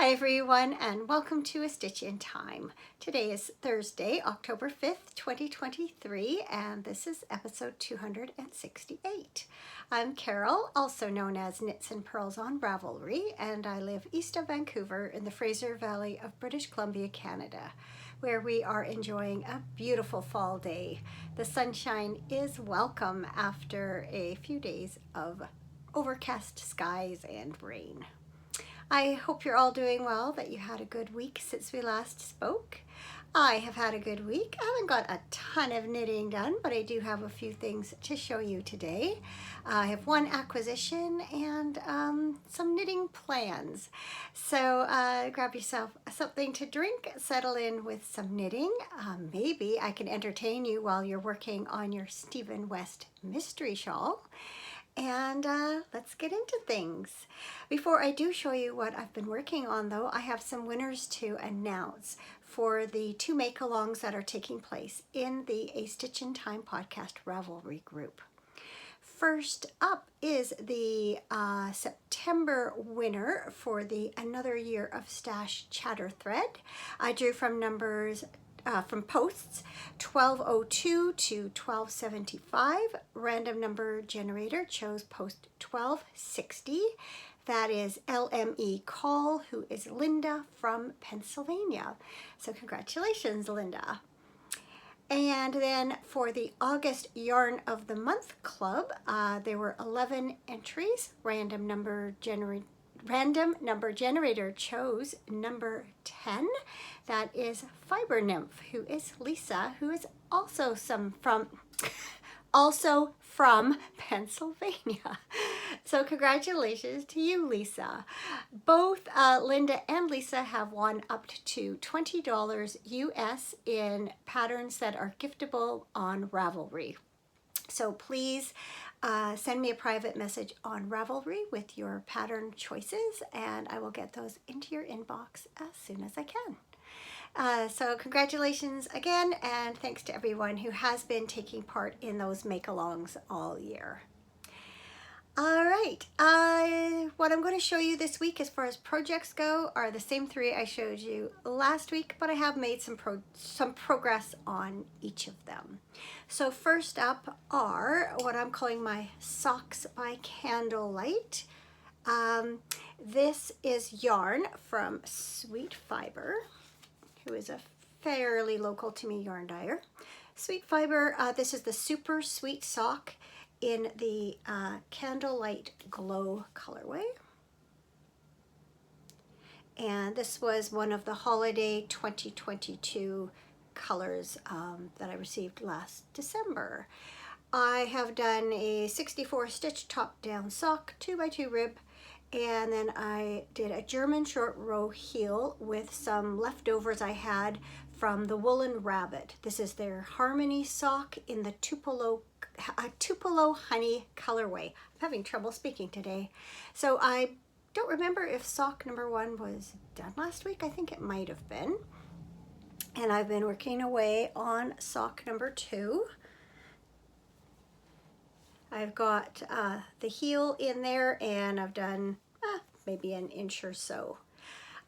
Hi everyone, and welcome to A Stitch in Time. Today is Thursday, October 5th, 2023, and this is episode 268. I'm Carol, also known as Knits and Pearls on Ravelry, and I live east of Vancouver in the Fraser Valley of British Columbia, Canada, where we are enjoying a beautiful fall day. The sunshine is welcome after a few days of overcast skies and rain. I hope you're all doing well, that you had a good week since we last spoke. I have had a good week. I haven't got a ton of knitting done, but I do have a few things to show you today. I have one acquisition and some knitting plans. So grab yourself something to drink, settle in with some knitting. Maybe I can entertain you while you're working on your Stephen West mystery shawl. And let's get into things. Before I do show you what I've been working on though, I have some winners to announce for the two make-alongs that are taking place in the A Stitch in Time podcast Ravelry group. First up is the September winner for the Another Year of Stash Chatter thread. I drew from posts 1202 to 1275. Random number generator chose post 1260. That is LME Call, who is Linda from Pennsylvania. So congratulations, Linda. And then for the August Yarn of the Month Club, there were 11 entries. Random number generator chose number 10. That is Fiber Nymph, who is Lisa, who is also from Pennsylvania. So congratulations to you, Lisa. Both Linda and Lisa have won up to $20 US in patterns that are giftable on Ravelry. So please send me a private message on Ravelry with your pattern choices, and I will get those into your inbox as soon as I can. So congratulations again, and thanks to everyone who has been taking part in those make-alongs all year. All right, what I'm going to show you this week as far as projects go are the same three I showed you last week, but I have made some progress on each of them. So first up are what I'm calling my socks by candlelight. This is yarn from Sweet Fiber, who is a fairly local to me yarn dyer. Sweet Fiber, this is the Super Sweet Sock in the Candlelight Glow colorway. And this was one of the holiday 2022 colors that I received last December. I have done a 64 stitch top down sock, 2x2 rib, and then I did a German short row heel with some leftovers I had from the Woolen Rabbit. This is their Harmony sock in the Tupelo Honey colorway. I'm having trouble speaking today. So I don't remember if sock number 1 was done last week. I think it might have been. And I've been working away on sock number 2. I've got the heel in there, and I've done maybe an inch or so.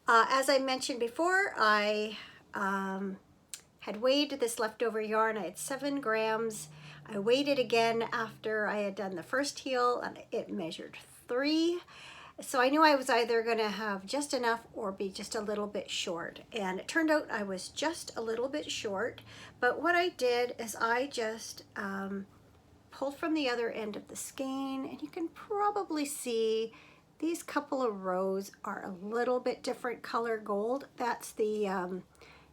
As I mentioned before, I had weighed this leftover yarn. I had 7 grams. I weighed it again after I had done the first heel, and it measured 3. So I knew I was either going to have just enough or be just a little bit short. And it turned out I was just a little bit short. But what I did is I just pulled from the other end of the skein, and you can probably see these couple of rows are a little bit different color gold. That's the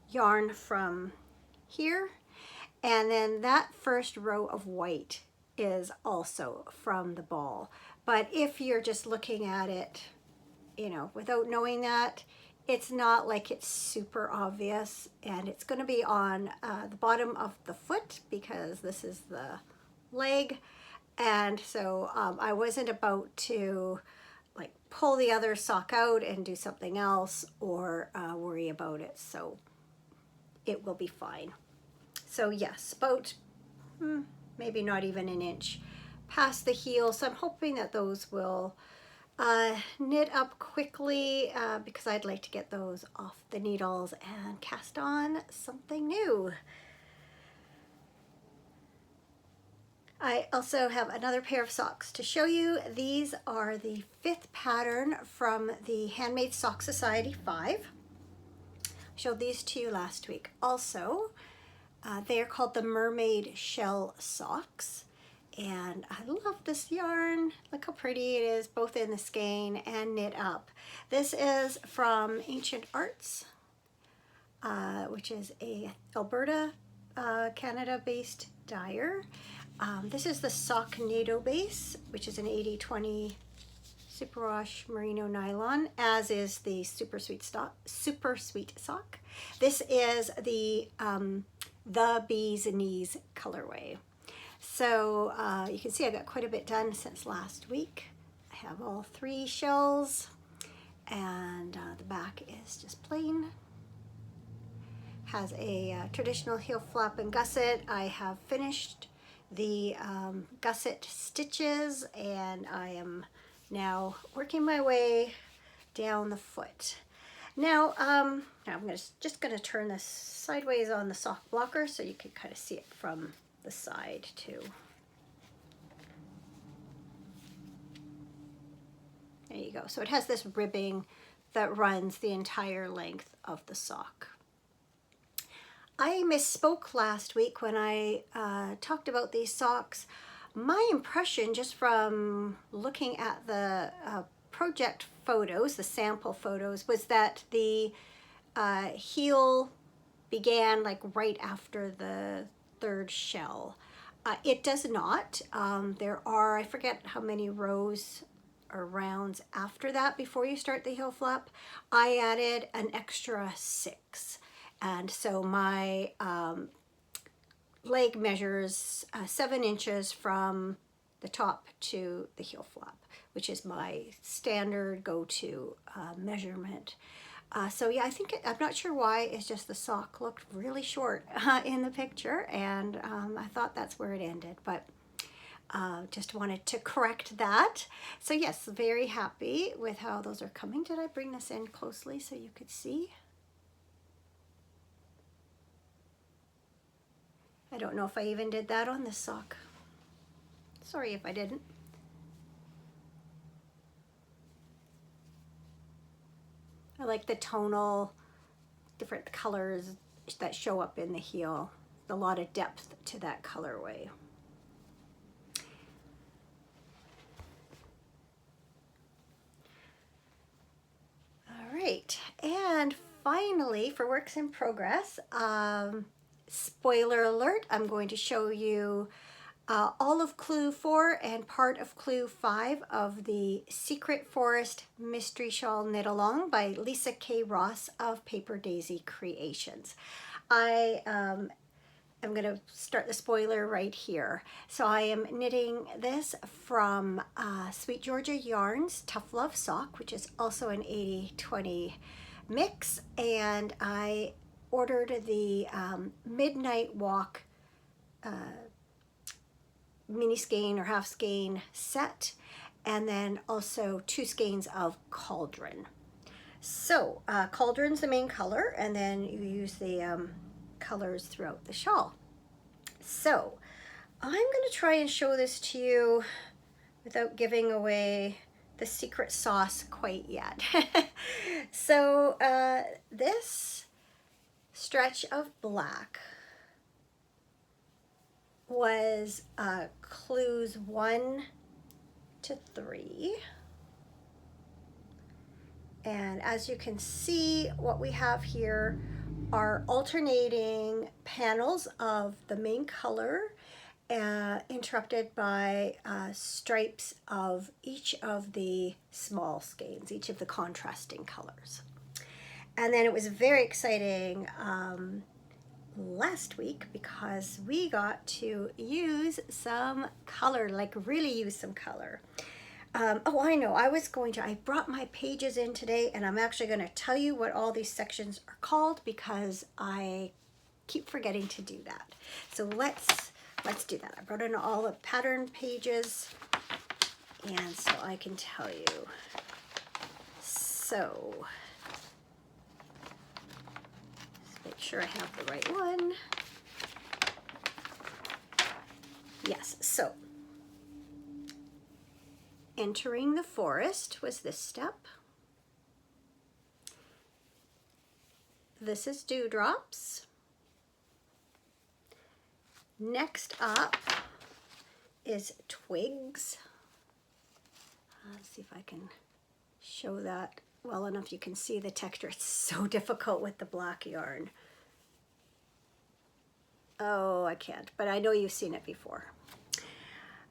yarn from here. And then that first row of white is also from the ball. But if you're just looking at it, you know, without knowing that, it's not like it's super obvious. And it's going to be on the bottom of the foot, because this is the leg. And so I wasn't about to like pull the other sock out and do something else or worry about it. So it will be fine. So yes, about maybe not even an inch past the heel. So I'm hoping that those will knit up quickly because I'd like to get those off the needles and cast on something new. I also have another pair of socks to show you. These are the 5th pattern from the Handmade Sock Society 5. I showed these to you last week. Also, they are called the Mermaid Shell Socks. And I love this yarn. Look how pretty it is, both in the skein and knit up. This is from Ancient Arts, which is a Alberta, Canada-based dyer. This is the Sock NATO base, which is an 80/20 superwash merino nylon, as is the Super Sweet Sock. This is the Bee's Knees colorway. So you can see I got quite a bit done since last week. I have all 3 shells, and the back is just plain. Has a traditional heel flap and gusset. I have finished the gusset stitches, and I am now working my way down the foot. Now I'm just gonna turn this sideways on the sock blocker so you can kind of see it from the side too. There you go. So it has this ribbing that runs the entire length of the sock. I misspoke last week when I talked about these socks. My impression, just from looking at the project photos, the sample photos, was that the heel began like right after the 3rd shell. It does not. There are, I forget how many rows or rounds after that before you start the heel flap. I added an extra 6. And so my leg measures 7 inches from the top to the heel flap, which is my standard go-to measurement. So yeah, I'm not sure why, it's just the sock looked really short in the picture, and I thought that's where it ended, but just wanted to correct that. So yes, very happy with how those are coming. Did I bring this in closely so you could see? I don't know if I even did that on this sock. Sorry if I didn't. I like the tonal, different colors that show up in the heel. A lot of depth to that colorway. All right, and finally, for works in progress, spoiler alert, I'm going to show you all of Clue 4 and part of Clue 5 of the Secret Forest Mystery Shawl Knit Along by Lisa K. Ross of Paper Daisy Creations. I'm going to start the spoiler right here. So I am knitting this from Sweet Georgia Yarns Tough Love Sock, which is also an 80/20 mix, and I ordered the Midnight Walk mini skein or half skein set, and then also 2 skeins of Cauldron. So Cauldron's the main color, and then you use the colors throughout the shawl. So I'm going to try and show this to you without giving away the secret sauce quite yet. So this stretch of black was clues 1 to 3. And as you can see, what we have here are alternating panels of the main color, interrupted by stripes of each of the small skeins, each of the contrasting colors. And then it was very exciting last week because we got to use some color, like really use some color. Oh, I know, I brought my pages in today, and I'm actually going to tell you what all these sections are called because I keep forgetting to do that. So let's do that. I brought in all the pattern pages. And so I can tell you. So, let's make sure I have the right one. Yes, so entering the forest was this step. This is dewdrops. Next up is twigs. Let's see if I can show that well enough you can see the texture. It's so difficult with the black yarn. Oh, I can't, but I know you've seen it before.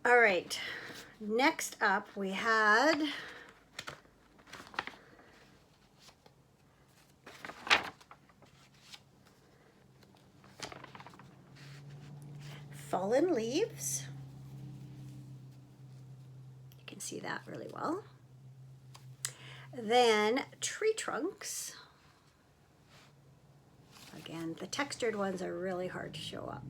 All right, next up we had fallen leaves. You can see that really well. Then tree trunks. Again, the textured ones are really hard to show up.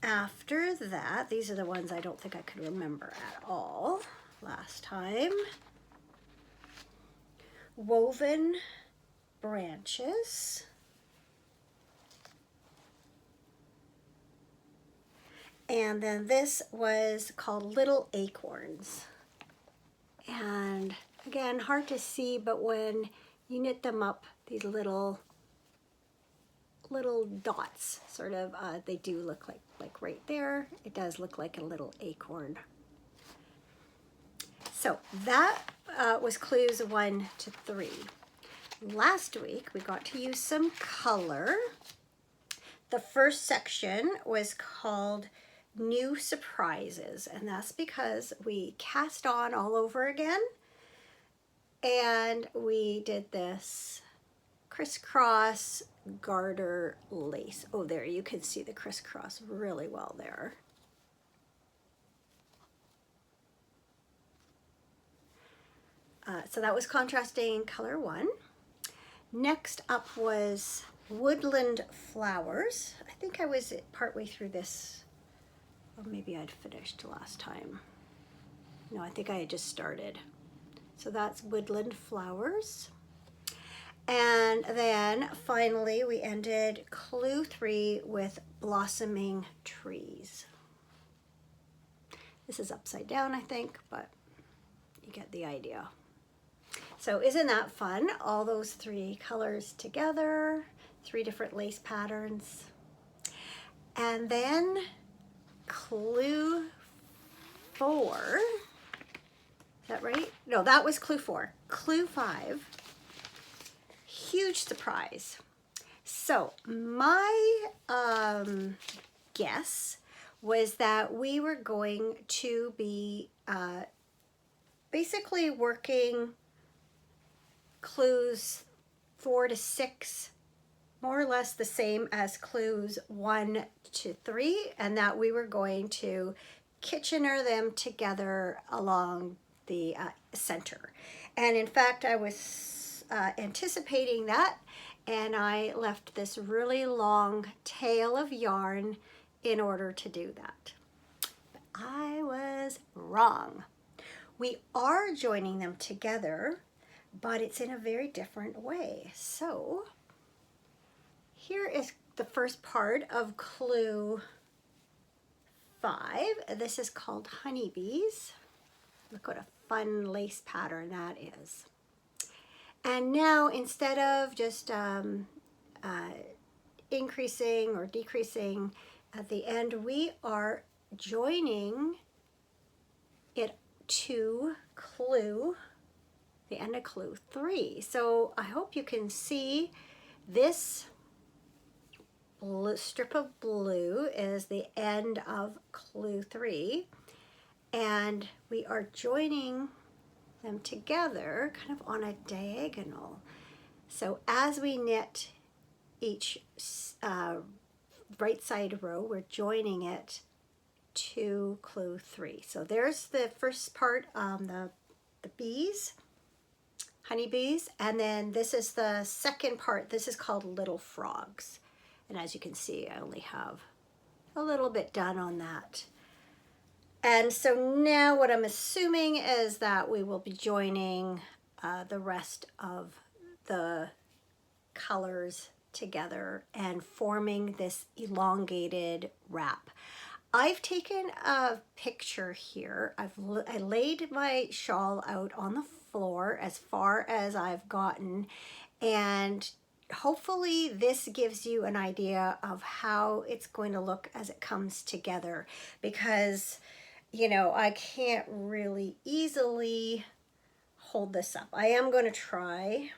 After that, these are the ones I don't think I could remember at all last time. Woven branches. And then this was called Little Acorns. And again, hard to see, but when you knit them up, these little dots, sort of, they do look like right there. It does look like a little acorn. So that was clues 1 to 3. Last week, we got to use some color. The first section was called New Surprises, and that's because we cast on all over again, and we did this crisscross garter lace. Oh, there, you can see the crisscross really well there. So that was contrasting color 1. Next up was woodland flowers. I think I was partway through this, or maybe I'd finished last time. No, I think I had just started. So that's woodland flowers. And then finally we ended clue 3 with blossoming trees. This is upside down, I think, but you get the idea. So isn't that fun? All those 3 colors together, 3 different lace patterns. And then clue 4, is that right? No, that was clue 4. Clue 5, huge surprise. So my guess was that we were going to be basically working clues 4 to 6, more or less the same as clues 1 to 3, and that we were going to Kitchener them together along the center. And in fact, I was anticipating that, and I left this really long tail of yarn in order to do that. But I was wrong. We are joining them together, but it's in a very different way. So here is the first part of clue 5. This is called honeybees. Look what a fun lace pattern that is. And now instead of just increasing or decreasing at the end, we are joining it to clue, the end of clue 3. So I hope you can see this strip of blue is the end of clue 3, and we are joining them together kind of on a diagonal. So as we knit each right side row, we're joining it to clue 3. So there's the first part, the bees, honeybees, and then this is the second part. This is called little frogs. And as you can see, I only have a little bit done on that And so now what I'm assuming is that we will be joining the rest of the colors together and forming this elongated wrap. I've taken a picture here. I laid my shawl out on the floor as far as I've gotten, and hopefully this gives you an idea of how it's going to look as it comes together, because you know, I can't really easily hold this up. I am going to try.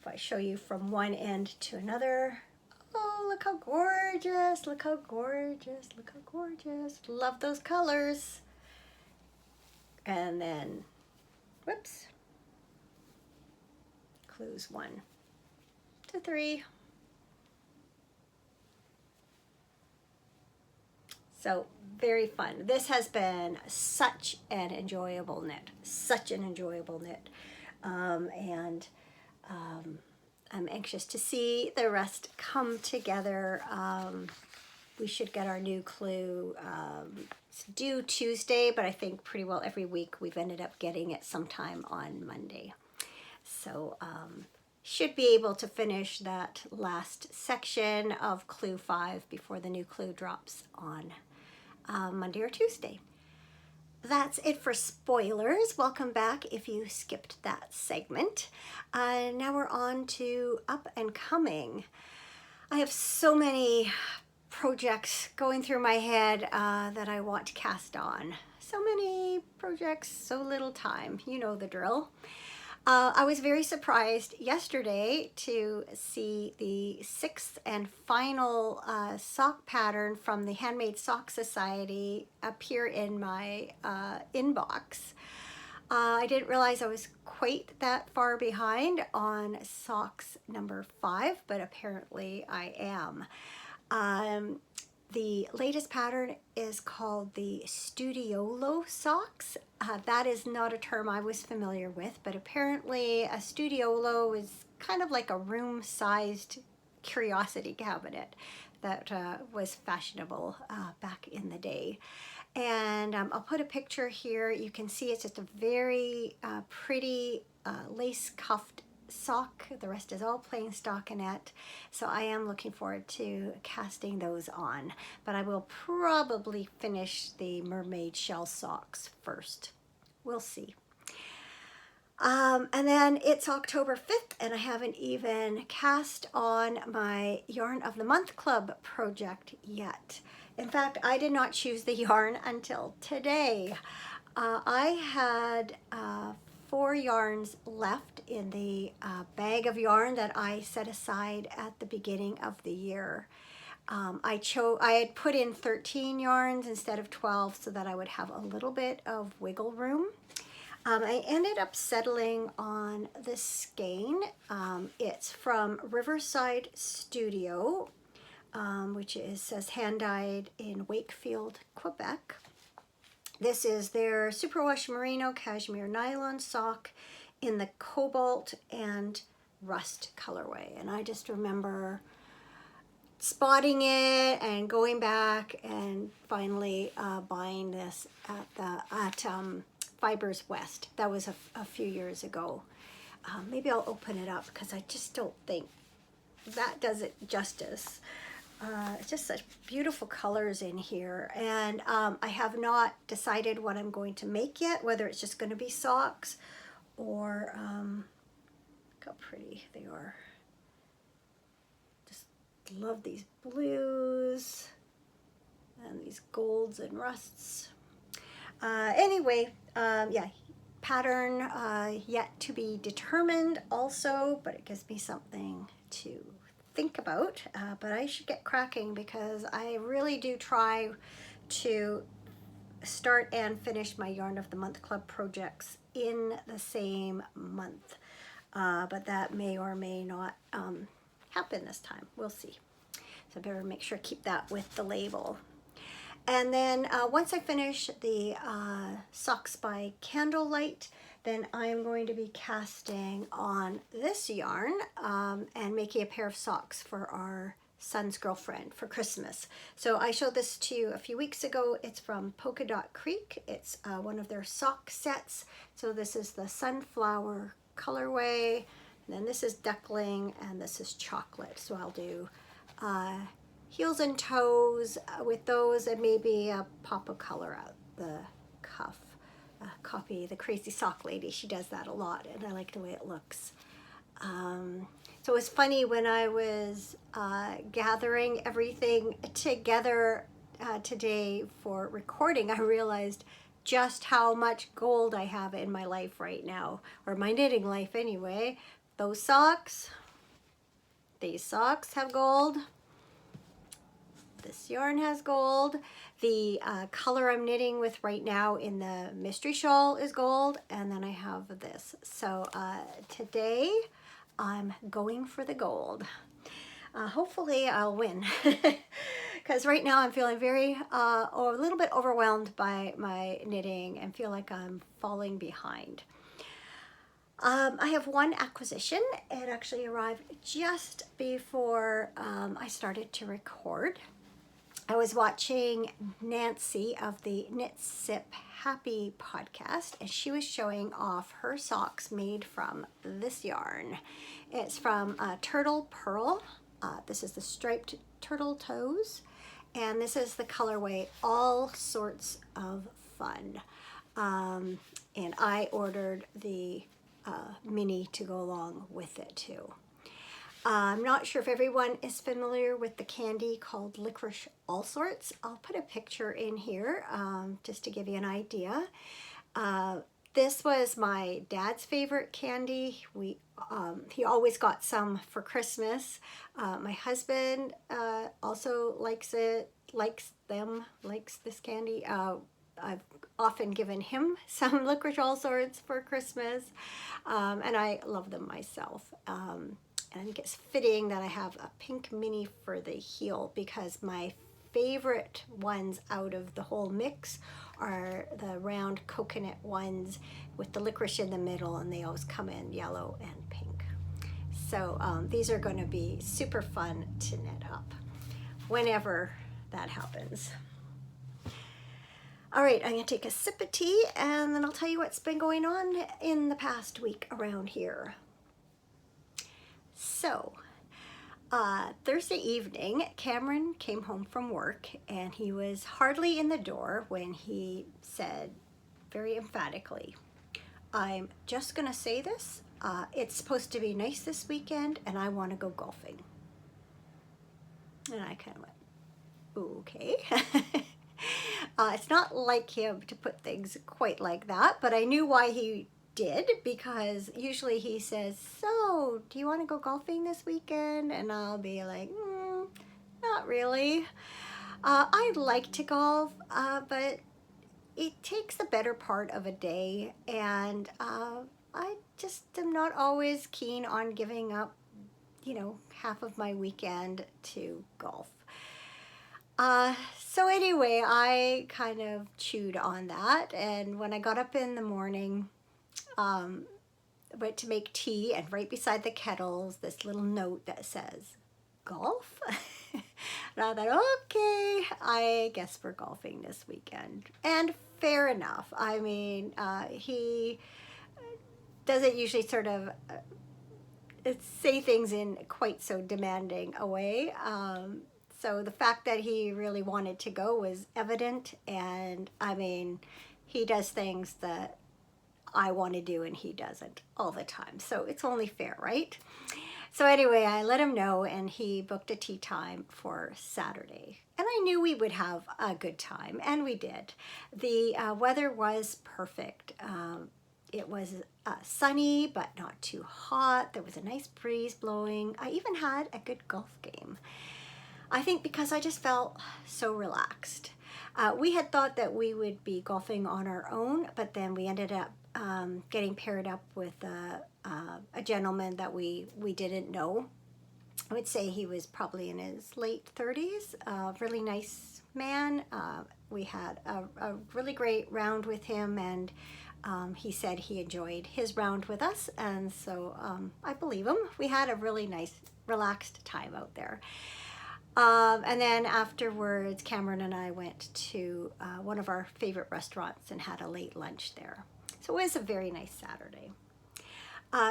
If I show you from one end to another. Oh, look how gorgeous. Look how gorgeous. Look how gorgeous. Love those colors. And then, whoops. Clues 1 to 3. So very fun. This has been such an enjoyable knit. Such an enjoyable knit. I'm anxious to see the rest come together. We should get our new clue. It's due Tuesday, but I think pretty well every week we've ended up getting it sometime on Monday. So should be able to finish that last section of clue 5 before the new clue drops on Monday or Tuesday. That's it for spoilers. Welcome back if you skipped that segment. Now we're on to up and coming. I have so many projects going through my head that I want to cast on. So many projects, so little time. You know the drill. I was very surprised yesterday to see the 6th and final sock pattern from the Handmade Sock Society appear in my inbox. I didn't realize I was quite that far behind on socks number 5, but apparently I am. The latest pattern is called the Studiolo socks. That is not a term I was familiar with, but apparently a Studiolo is kind of like a room-sized curiosity cabinet that was fashionable back in the day. And I'll put a picture here. You can see it's just a very pretty lace cuffed sock. The rest is all plain stockinette. So I am looking forward to casting those on, but I will probably finish the mermaid shell socks first. We'll see. And then it's October 5th and I haven't even cast on my Yarn of the Month Club project yet. In fact, I did not choose the yarn until today. I had 4 yarns left in the bag of yarn that I set aside at the beginning of the year. I had put in 13 yarns instead of 12 so that I would have a little bit of wiggle room. I ended up settling on this skein. It's from Riverside Studio, which says hand-dyed in Wakefield, Quebec. This is their Superwash Merino Cashmere Nylon sock in the Cobalt and Rust colorway. And I just remember spotting it and going back and finally buying this at Fibers West. That was a few years ago. Maybe I'll open it up because I just don't think that does it justice. It's just such beautiful colors in here, and I have not decided what I'm going to make yet, whether it's just going to be socks or look how pretty they are. Just love these blues and these golds and rusts. Anyway, yeah, pattern yet to be determined also, but it gives me something to think about, but I should get cracking because I really do try to start and finish my Yarn of the Month Club projects in the same month, but that may or may not happen this time. We'll see. So I better make sure to keep that with the label. And then once I finish the socks by candlelight, then I'm going to be casting on this yarn and making a pair of socks for our son's girlfriend for Christmas. So I showed this to you a few weeks ago. It's from Polka Dot Creek. It's one of their sock sets. So this is the sunflower colorway, and then this is duckling, and this is chocolate. So I'll do heels and toes with those, and maybe a pop of color out the cuff. Copy the Crazy Sock Lady. She does that a lot, and I like the way it looks. So it was funny when I was gathering everything together today for recording, I realized just how much gold I have in my life right now, or my knitting life anyway. Those socks, these socks have gold. This yarn has gold. The color I'm knitting with right now in the mystery shawl is gold, and then I have this. So today I'm going for the gold. Hopefully I'll win, because right now I'm feeling a little bit overwhelmed by my knitting and feel like I'm falling behind. I have one acquisition. It actually arrived just before I started to record. I was watching Nancy of the Knit Sip Happy podcast, and she was showing off her socks made from this yarn. It's from Turtle Pearl. This is the striped turtle toes, and this is the colorway All Sorts of Fun. And I ordered the mini to go along with it too. I'm not sure if everyone is familiar with the candy called Licorice All Sorts. I'll put a picture in here just to give you an idea. This was my dad's favorite candy. He always got some for Christmas. My husband also likes it, likes this candy. I've often given him some Licorice All Sorts for Christmas, and I love them myself. And I think it's fitting that I have a pink mini for the heel, because my favorite ones out of the whole mix are the round coconut ones with the licorice in the middle, and they always come in yellow and pink. So these are going to be super fun to knit up whenever that happens. All right, I'm going to take a sip of tea, and then I'll tell you what's been going on in the past week around here. So, Thursday evening, Cameron came home from work, and he was hardly in the door when he said very emphatically, "I'm just going to say this, it's supposed to be nice this weekend, and I want to go golfing." And I kind of went, okay. It's not like him to put things quite like that, but I knew why he did, because usually he says, "So, do you want to go golfing this weekend?" And I'll be like, not really. I'd like to golf, but it takes the better part of a day, and I just am not always keen on giving up, half of my weekend to golf. So anyway, I kind of chewed on that, and when I got up in the morning, went to make tea, and right beside the kettles, this little note that says, "Golf?" And I thought, okay, I guess we're golfing this weekend. And fair enough. I mean, he doesn't usually sort of say things in quite so demanding a way. So the fact that he really wanted to go was evident. And I mean, he does things that I want to do and he doesn't all the time. So it's only fair, right? So anyway, I let him know, and he booked a tea time for Saturday. And I knew we would have a good time, and we did. The weather was perfect. It was sunny, but not too hot. There was a nice breeze blowing. I even had a good golf game. I think because I just felt so relaxed. We had thought that we would be golfing on our own, but then we ended up getting paired up with a gentleman that we didn't know. I would say he was probably in his late 30s, a really nice man. We had a really great round with him, and he said he enjoyed his round with us, and so I believe him. We had a really nice, relaxed time out there. And then afterwards, Cameron and I went to one of our favorite restaurants and had a late lunch there. So it was a very nice Saturday.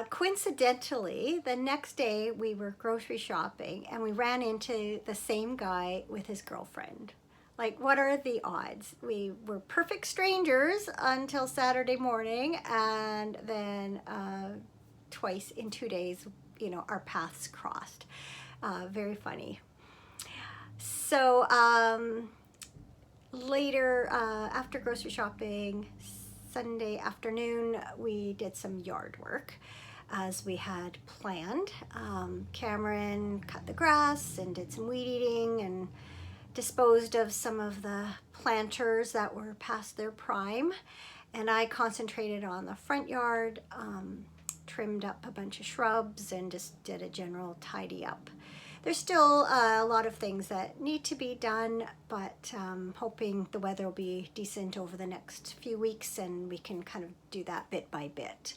Coincidentally, the next day we were grocery shopping and we ran into the same guy with his girlfriend. Like, what are the odds? We were perfect strangers until Saturday morning, and then twice in 2 days, our paths crossed. Very funny. So later, after grocery shopping, Sunday afternoon, we did some yard work as we had planned. Cameron cut the grass and did some weed eating and disposed of some of the planters that were past their prime. And I concentrated on the front yard, trimmed up a bunch of shrubs, and just did a general tidy up. There's still a lot of things that need to be done, but hoping the weather will be decent over the next few weeks and we can kind of do that bit by bit.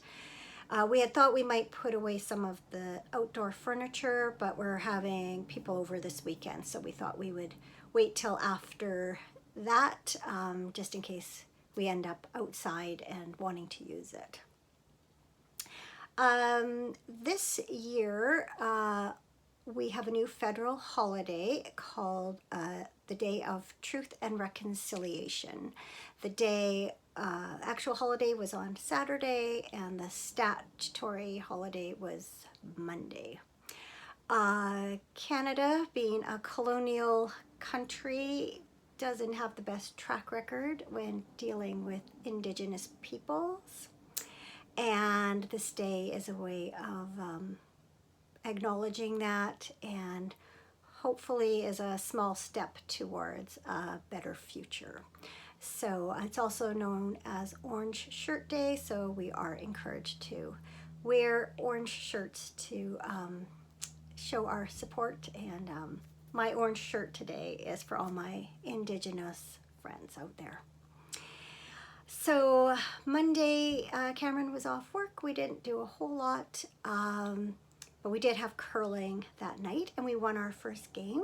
We had thought we might put away some of the outdoor furniture, but we're having people over this weekend, so we thought we would wait till after that, just in case we end up outside and wanting to use it. This year, we have a new federal holiday called the Day of Truth and Reconciliation. The day actual holiday was on Saturday, and the statutory holiday was Monday. Canada, being a colonial country, doesn't have the best track record when dealing with Indigenous peoples, and this day is a way of acknowledging that, and hopefully is a small step towards a better future. So it's also known as Orange Shirt Day, so we are encouraged to wear orange shirts to show our support. And my orange shirt today is for all my Indigenous friends out there. So Monday, Cameron was off work. We didn't do a whole lot, but we did have curling that night, and we won our first game.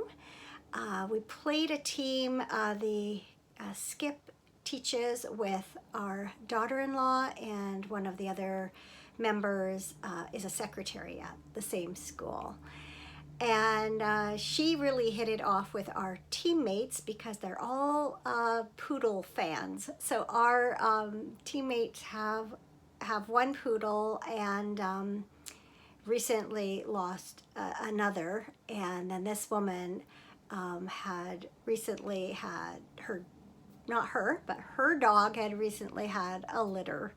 We played a team. The Skip teaches with our daughter-in-law, and one of the other members is a secretary at the same school. And she really hit it off with our teammates because they're all poodle fans. So our teammates have one poodle, and recently lost another. And then this woman had recently had not her, but her dog had recently had a litter.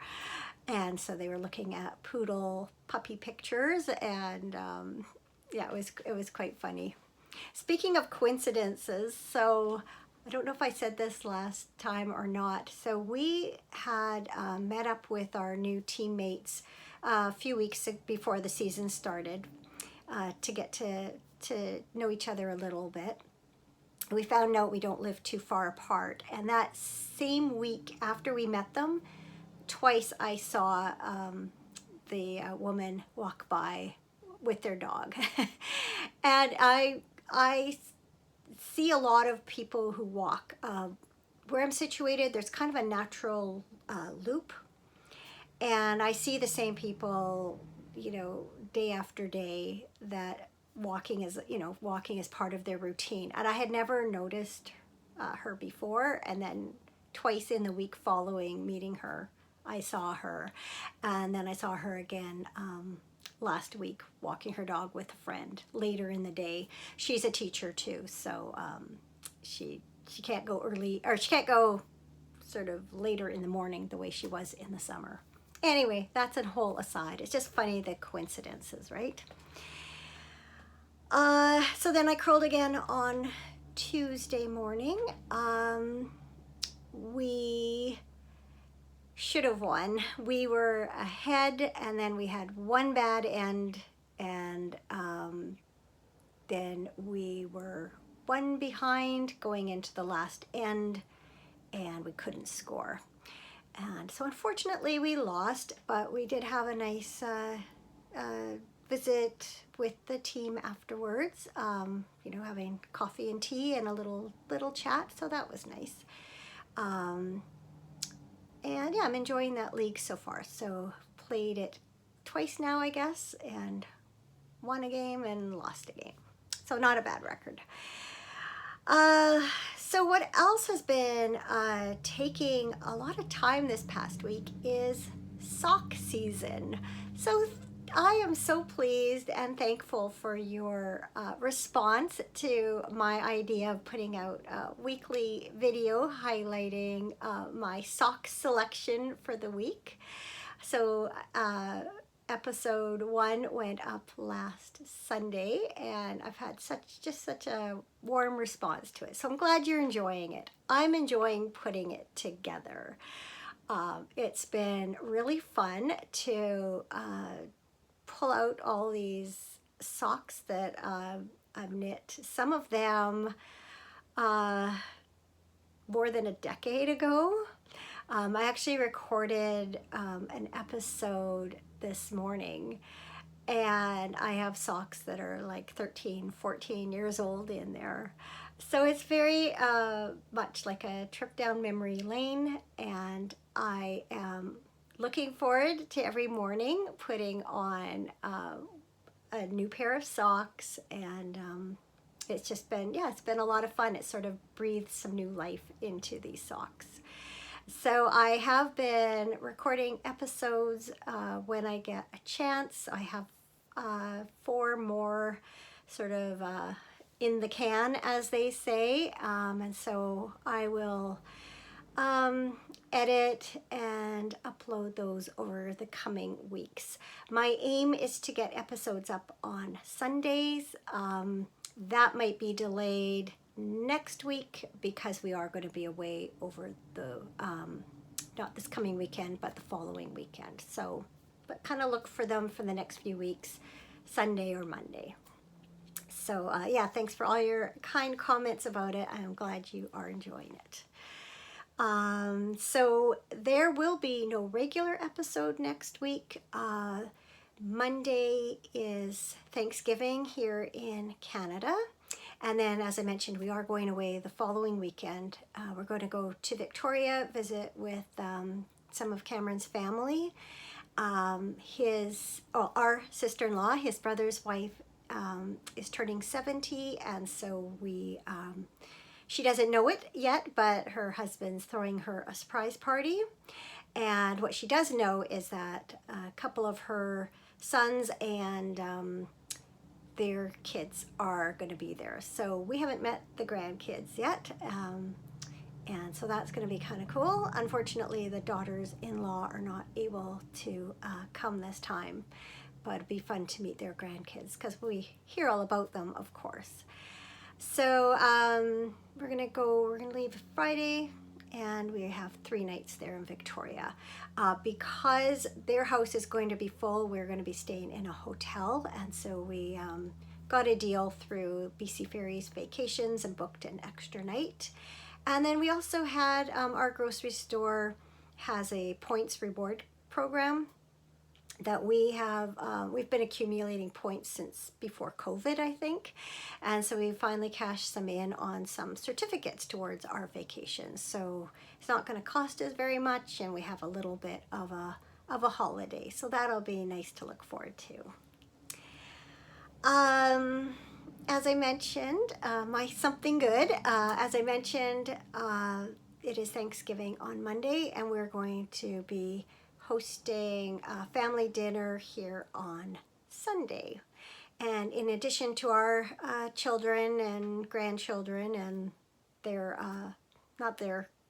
And so they were looking at poodle puppy pictures, and yeah, it was quite funny. Speaking of coincidences, so I don't know if I said this last time or not. So we had met up with our new teammates a few weeks before the season started to get to know each other a little bit. We found out we don't live too far apart, and that same week after we met them, twice I saw the woman walk by with their dog. And I see a lot of people who walk. Where I'm situated, there's kind of a natural loop, and I see the same people, day after day, that walking is part of their routine. And I had never noticed her before, and then twice in the week following meeting her, I saw her. And then I saw her again last week walking her dog with a friend later in the day. She's a teacher too, so she can't go early, or she can't go sort of later in the morning the way she was in the summer. Anyway, that's a whole aside. It's just funny, the coincidences, right? So then I curled again on Tuesday morning. We should have won. We were ahead, and then we had one bad end, and then we were one behind going into the last end, and we couldn't score. And so unfortunately we lost, but we did have a nice visit with the team afterwards, having coffee and tea and a little chat. So that was nice. Um, and yeah, I'm enjoying that league so far. So played it twice now, I guess, and won a game and lost a game. So not a bad record. So what else has been taking a lot of time this past week is sock season. So I am so pleased and thankful for your response to my idea of putting out a weekly video highlighting my sock selection for the week. So episode 1 went up last Sunday, and I've had such a warm response to it. So I'm glad you're enjoying it. I'm enjoying putting it together. It's been really fun to pull out all these socks that I've knit. Some of them more than a decade ago. I actually recorded an episode this morning, and I have socks that are like 13, 14 years old in there. So it's very much like a trip down memory lane, and I am looking forward to every morning putting on a new pair of socks, and it's just been, yeah, it's been a lot of fun. It sort of breathed some new life into these socks. So I have been recording episodes when I get a chance. I have 4 more sort of in the can, as they say, and so I will edit and upload those over the coming weeks. My aim is to get episodes up on Sundays. That might be delayed next week because we are going to be away over the not this coming weekend but the following weekend. So but kind of look for them for the next few weeks, Sunday or Monday. So yeah, thanks for all your kind comments about it. I'm glad you are enjoying it. So there will be no regular episode next week. Monday is Thanksgiving here in Canada. And then, as I mentioned, we are going away the following weekend. We're going to go to Victoria, visit with some of Cameron's family. Our sister-in-law, his brother's wife, is turning 70, and so she doesn't know it yet, but her husband's throwing her a surprise party. And what she does know is that a couple of her sons and their kids are going to be there. So we haven't met the grandkids yet, and so that's going to be kind of cool. Unfortunately, the daughters-in-law are not able to come this time, but it'd be fun to meet their grandkids because we hear all about them, of course. So we're gonna leave Friday, and we have 3 nights there in Victoria. Because their house is going to be full, we're going to be staying in a hotel, and so we got a deal through BC Ferries Vacations and booked an extra night. And then we also had our grocery store has a points reward program that we've been accumulating points since before COVID, I think. And so we finally cashed some in on some certificates towards our vacation. So it's not going to cost us very much, and we have a little bit of a holiday. So that'll be nice to look forward to. As I mentioned, my something good, as I mentioned, it is Thanksgiving on Monday, and we're going to be hosting a family dinner here on Sunday. And in addition to our children and grandchildren and their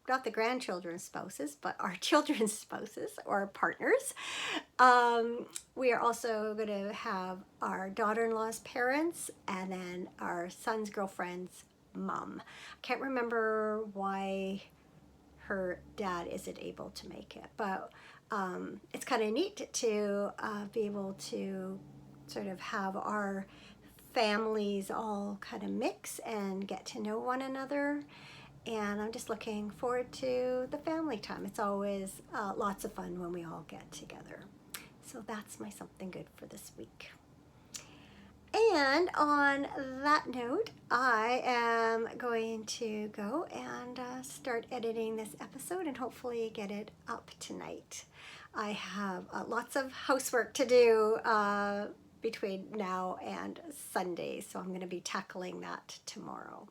not the grandchildren's spouses, but our children's spouses or partners, we are also going to have our daughter-in-law's parents and then our son's girlfriend's mom. I can't remember why her dad isn't able to make it, but it's kind of neat to be able to sort of have our families all kind of mix and get to know one another. And I'm just looking forward to the family time. It's always lots of fun when we all get together. So that's my something good for this week. And on that note, I am going to go and start editing this episode and hopefully get it up tonight. I have lots of housework to do between now and Sunday, so I'm going to be tackling that tomorrow.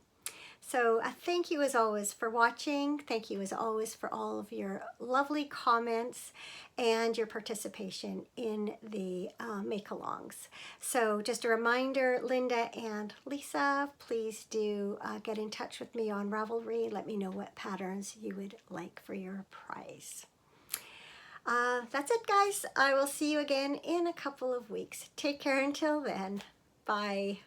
So thank you as always for watching. Thank you as always for all of your lovely comments and your participation in the make-alongs. So just a reminder, Linda and Lisa, please do get in touch with me on Ravelry. Let me know what patterns you would like for your prize. That's it, guys. I will see you again in a couple of weeks. Take care until then. Bye.